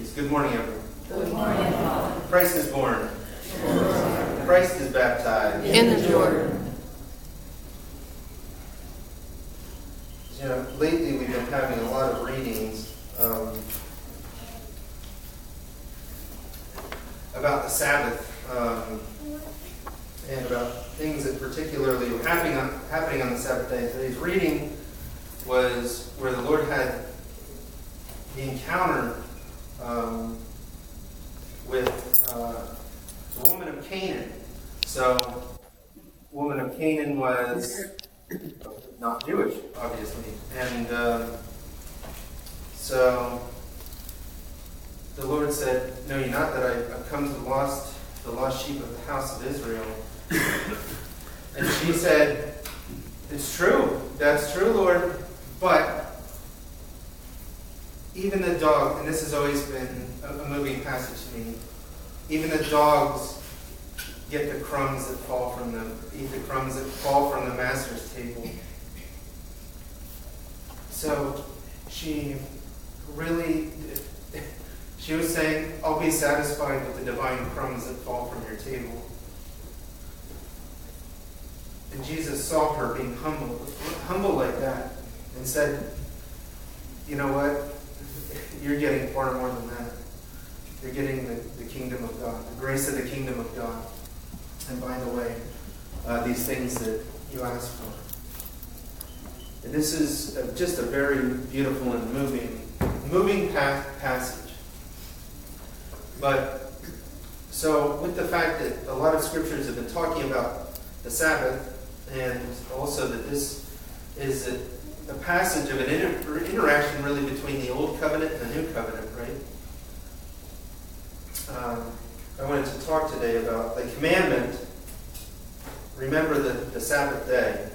please. Good morning, everyone. Good morning, Father. Christ is born. Christ is baptized. In the Jordan. You know, lately we've been having a lot of readings about the Sabbath and about things that particularly were happening on the Sabbath day. Today's reading was where the Lord had the encounter with the woman of Canaan. So, woman of Canaan was not Jewish, obviously. And so the Lord said, "Know ye not that I've come to the lost sheep of the house of Israel?" And she said, "It's true. That's true, Lord. But even the dog," and this has always been a moving passage to me, even the dogs get the crumbs that fall from them, eat the crumbs that fall from the master's table. So she was saying, "I'll be satisfied with the divine crumbs that fall from your table." And Jesus saw her being humble like that, and said, "You know what? You're getting far more than that. You're getting the kingdom of God, the grace of the kingdom of God. And by the way, these things that you asked for." And this is just a very beautiful and moving passage. But, so with the fact that a lot of scriptures have been talking about the Sabbath, and also that this is a passage of an interaction really between the Old Covenant and the New Covenant, right? I wanted to talk today about the commandment, remember the Sabbath day.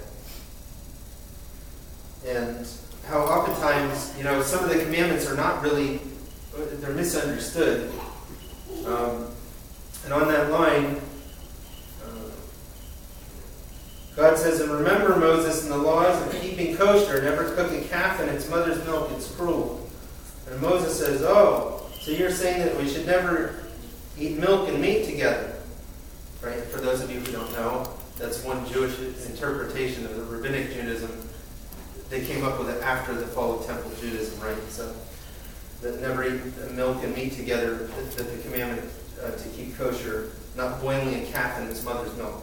And how oftentimes, you know, some of the commandments are not really, they're misunderstood. And on that line, God says, "And remember, Moses, and the laws of keeping kosher, never cook a calf in its mother's milk, it's cruel." And Moses says, "Oh, so you're saying that we should never eat milk and meat together," right? For those of you who don't know, that's one Jewish interpretation of the Rabbinic Judaism. They came up with it after the fall of Temple Judaism, right? So that never eat milk and meat together, that the commandment to keep kosher, not boiling a calf in its mother's milk.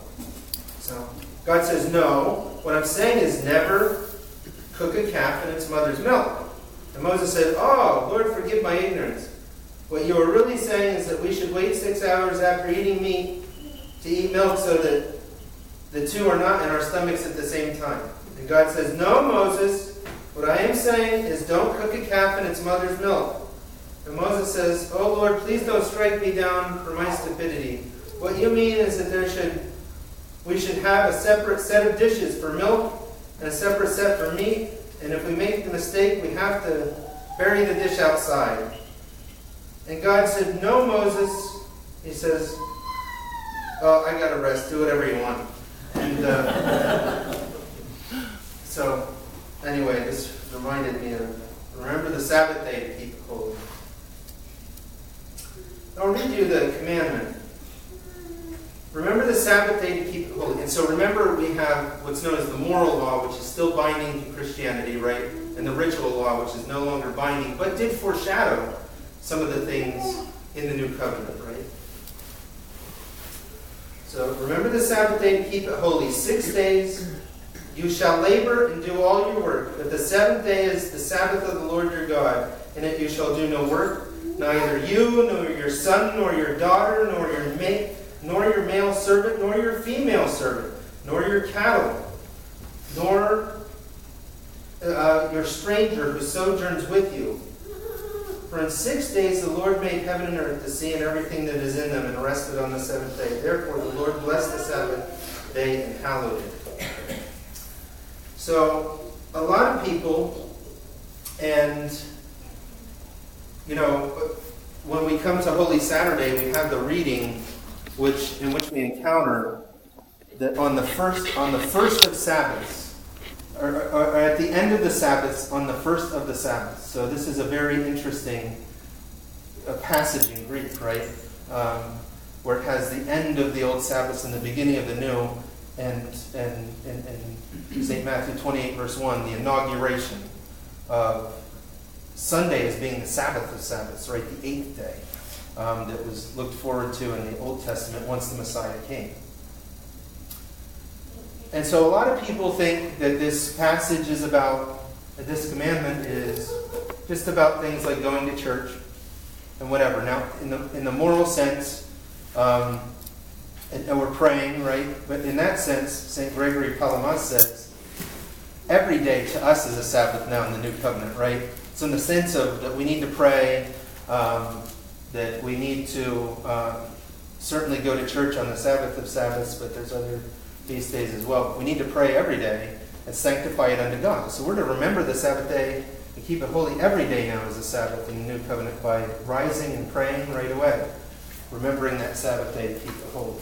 So God says, "No, what I'm saying is never cook a calf in its mother's milk." And Moses said, "Oh, Lord, forgive my ignorance. What you are really saying is that we should wait 6 hours after eating meat to eat milk so that the two are not in our stomachs at the same time." And God says, "No, Moses, what I am saying is don't cook a calf in its mother's milk." And Moses says, "Oh Lord, please don't strike me down for my stupidity. What you mean is that we should have a separate set of dishes for milk and a separate set for meat. And if we make the mistake, we have to bury the dish outside." And God said, "No, Moses." He says, "Oh, I got to rest. Do whatever you want." And so, anyway, this reminded me of, remember the Sabbath day to keep it holy. I'll read you the commandment. Remember the Sabbath day to keep it holy. And so remember, we have what's known as the moral law, which is still binding to Christianity, right? And the ritual law, which is no longer binding, but did foreshadow some of the things in the New Covenant, right? So remember the Sabbath day to keep it holy. 6 days you shall labor and do all your work. But the seventh day is the Sabbath of the Lord your God. In it you shall do no work, neither you, nor your son, nor your daughter, nor your male servant, nor your female servant, nor your cattle, nor your stranger who sojourns with you. For in 6 days the Lord made heaven and earth, the sea, and everything that is in them, and rested on the seventh day. Therefore the Lord blessed the Sabbath day and hallowed it. So, a lot of people, and, you know, when we come to Holy Saturday, we have the reading in which we encounter that on the first of Sabbaths, or at the end of the Sabbaths, on the first of the Sabbaths. So this is a very interesting a passage in Greek, right? Where it has the end of the old Sabbath and the beginning of the new, and St. Matthew 28, verse 1, the inauguration of Sunday as being the Sabbath of Sabbaths, right? The eighth day that was looked forward to in the Old Testament once the Messiah came. And so a lot of people think that this passage is about, that this commandment is just about things like going to church and whatever. Now, in the moral sense, and we're praying, right? But in that sense, St. Gregory Palamas says, every day to us is a Sabbath now in the New Covenant, right? So in the sense of that we need to pray, that we need to certainly go to church on the Sabbath of Sabbaths, but there's other feast days as well. But we need to pray every day and sanctify it unto God. So we're to remember the Sabbath day and keep it holy every day now as a Sabbath in the New Covenant by rising and praying right away, remembering that Sabbath day to keep it holy.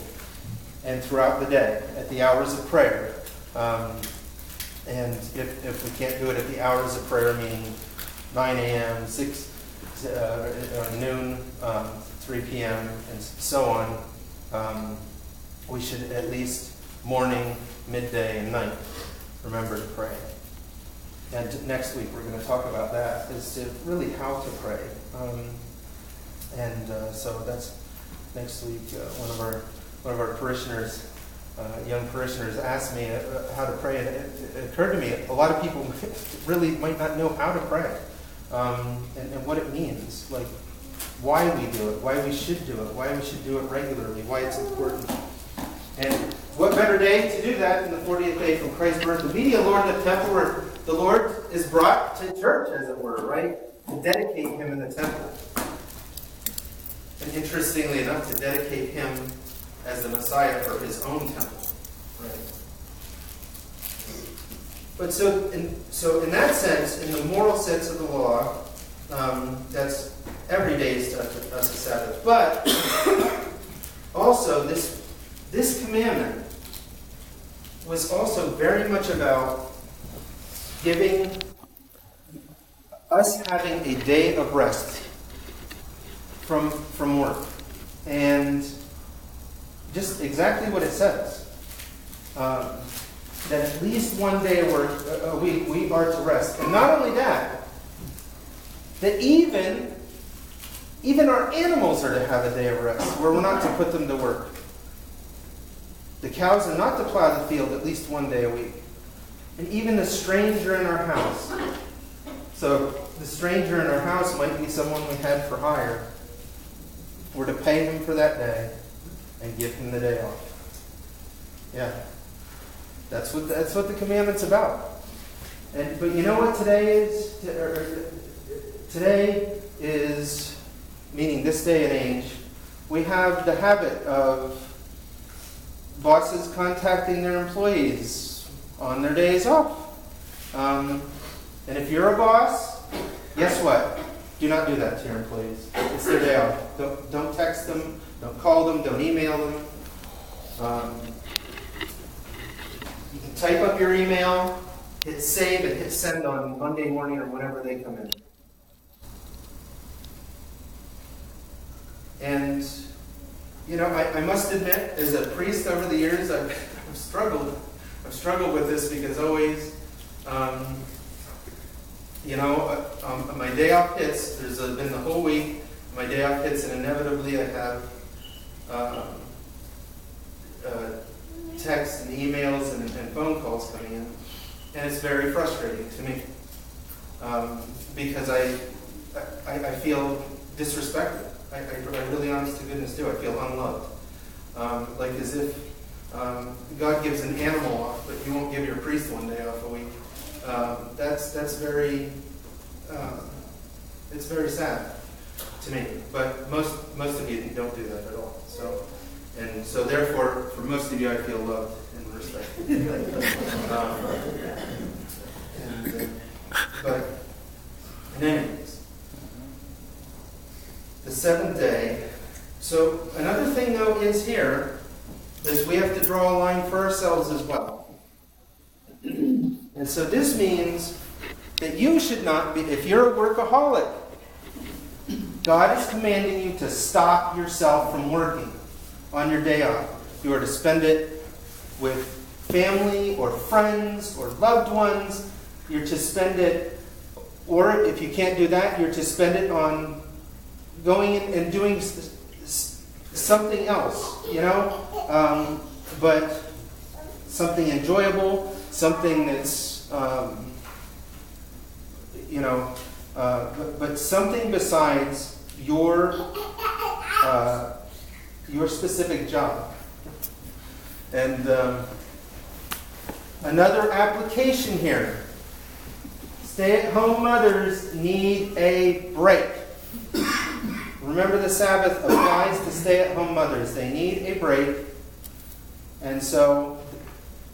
And throughout the day, at the hours of prayer, and if we can't do it at the hours of prayer, meaning 9 a.m., 6 noon, 3 p.m., and so on, we should at least morning, midday, and night remember to pray. And next week we're going to talk about that, as to really how to pray. So that's next week. One of our parishioners, young parishioners, asked me how to pray, and it occurred to me a lot of people really might not know how to pray, and what it means, like why we do it, why we should do it, why we should do it regularly, why it's important. And what better day to do that than the 40th day from Christ's birth, to be a Lord in the temple where the Lord is brought to church, as it were, right? To dedicate him in the temple. And interestingly enough, to dedicate him as the Messiah for his own temple. Right? But so in that sense, in the moral sense of the law, that's every day is to us a Sabbath. But also this commandment was also very much about giving us having a day of rest from work. And just exactly what it says. That at least one day a week we are to rest. And not only that, that even our animals are to have a day of rest, where we're not to put them to work. The cows are not to plow the field at least one day a week. And even the stranger in our house. So the stranger in our house might be someone we had for hire. We're to pay him for that day and give him the day off. Yeah. That's what the commandment's about. But you know what today is? Today is, meaning this day and age, we have the habit of bosses contacting their employees on their days off. And if you're a boss, guess what? Do not do that to your employees. It's their day off. Don't text them. Don't call them. Don't email them. You can type up your email, hit save, and hit send on Monday morning or whenever they come in. And, I must admit, as a priest over the years, I've struggled with this because always, my day off hits. There's been the whole week. My day off hits, and inevitably I have texts and emails and phone calls coming in, and it's very frustrating to me because I feel disrespected. I really, honest to goodness, do. I feel unloved, like as if God gives an animal off, but you won't give your priest one day off a week. That's very it's very sad to me. But most of you don't do that at all. So therefore, for most of you, I feel loved and respected. But in any case, the seventh day. So another thing, though, is here is we have to draw a line for ourselves as well. And so this means that you should not be, if you're a workaholic, God is commanding you to stop yourself from working on your day off. You are to spend it with family or friends or loved ones. You're to spend it, or if you can't do that, you're to spend it on going in and doing something else, but something enjoyable, something that's, but something besides your specific job. And another application here. Stay-at-home mothers need a break. Remember, the Sabbath applies to stay-at-home mothers. They need a break. And so,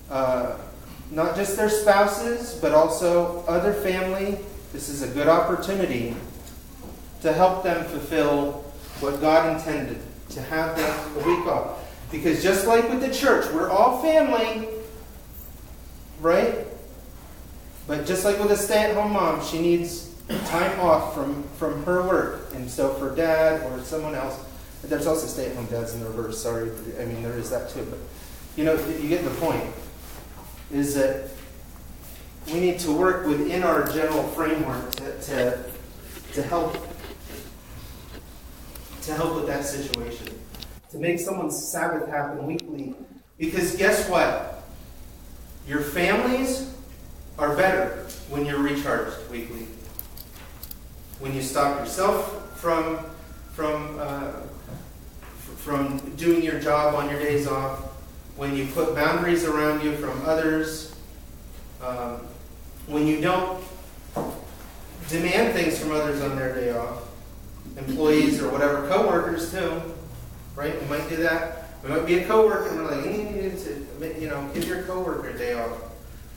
not just their spouses, but also other family. This is a good opportunity to help them fulfill what God intended, to have them a week off. Because just like with the church, we're all family, right? But just like with a stay-at-home mom, she needs time off from her work. And so for dad or someone else, there's also stay-at-home dads in the reverse, sorry. I mean, there is that too. But, you get the point, is that we need to work within our general framework to help with that situation. To make someone's Sabbath happen weekly. Because guess what? Your families are better when you're recharged weekly. When you stop yourself from doing your job on your days off. When you put boundaries around you from others. When you don't demand things from others on their day off. Employees or whatever, co-workers too. Right? We might do that. We might be a co-worker and we're like, give your co-worker a day off.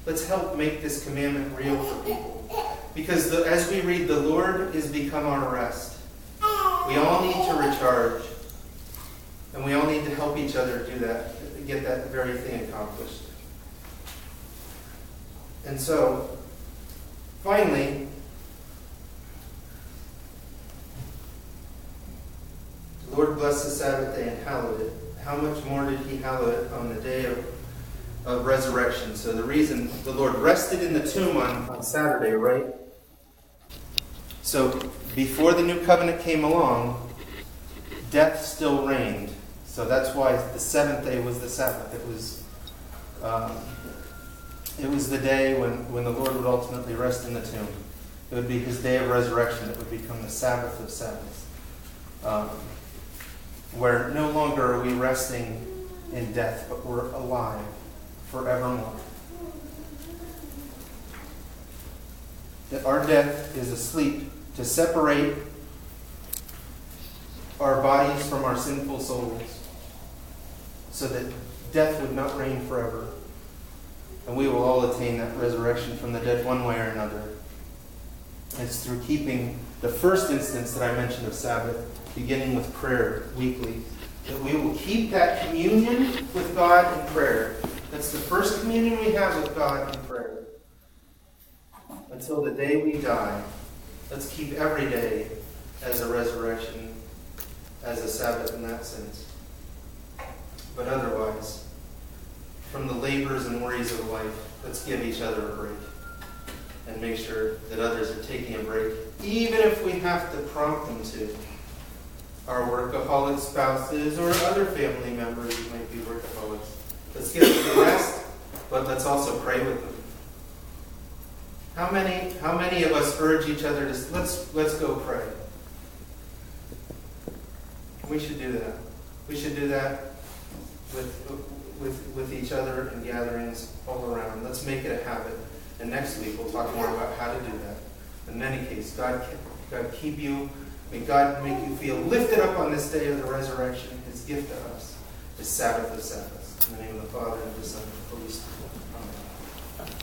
Let's help make this commandment real for people. Because as we read, the Lord is become our rest. We all need to recharge. And we all need to help each other do that, get that very thing accomplished. And so, finally, the Lord blessed the Sabbath day and hallowed it. How much more did he hallow it on the day of resurrection? So the reason the Lord rested in the tomb on Saturday, right? So before the new covenant came along, death still reigned. So that's why the seventh day was the Sabbath. It was the day when the Lord would ultimately rest in the tomb. It would be his day of resurrection. It would become the Sabbath of Sabbaths. Where no longer are we resting in death, but we're alive forevermore. That our death is asleep to separate our bodies from our sinful souls, so that death would not reign forever. And we will all attain that resurrection from the dead one way or another. It's through keeping the first instance that I mentioned of Sabbath, beginning with prayer weekly, that we will keep that communion with God in prayer. That's the first communion we have with God in prayer. Until the day we die. Let's keep every day as a resurrection, as a Sabbath in that sense. But otherwise, from the labors and worries of life, let's give each other a break. And make sure that others are taking a break, even if we have to prompt them to. Our workaholic spouses or other family members who might be workaholics. Let's give them a rest, but let's also pray with them. How many of us urge each other to let's go pray? We should do that. We should do that with each other in gatherings all around. Let's make it a habit. And next week we'll talk more about how to do that. In any case, God keep you. May God make you feel lifted up on this day of the resurrection, his gift to us, his Sabbath of Sabbaths. In the name of the Father, and of the Son, and of the Holy Spirit. Amen.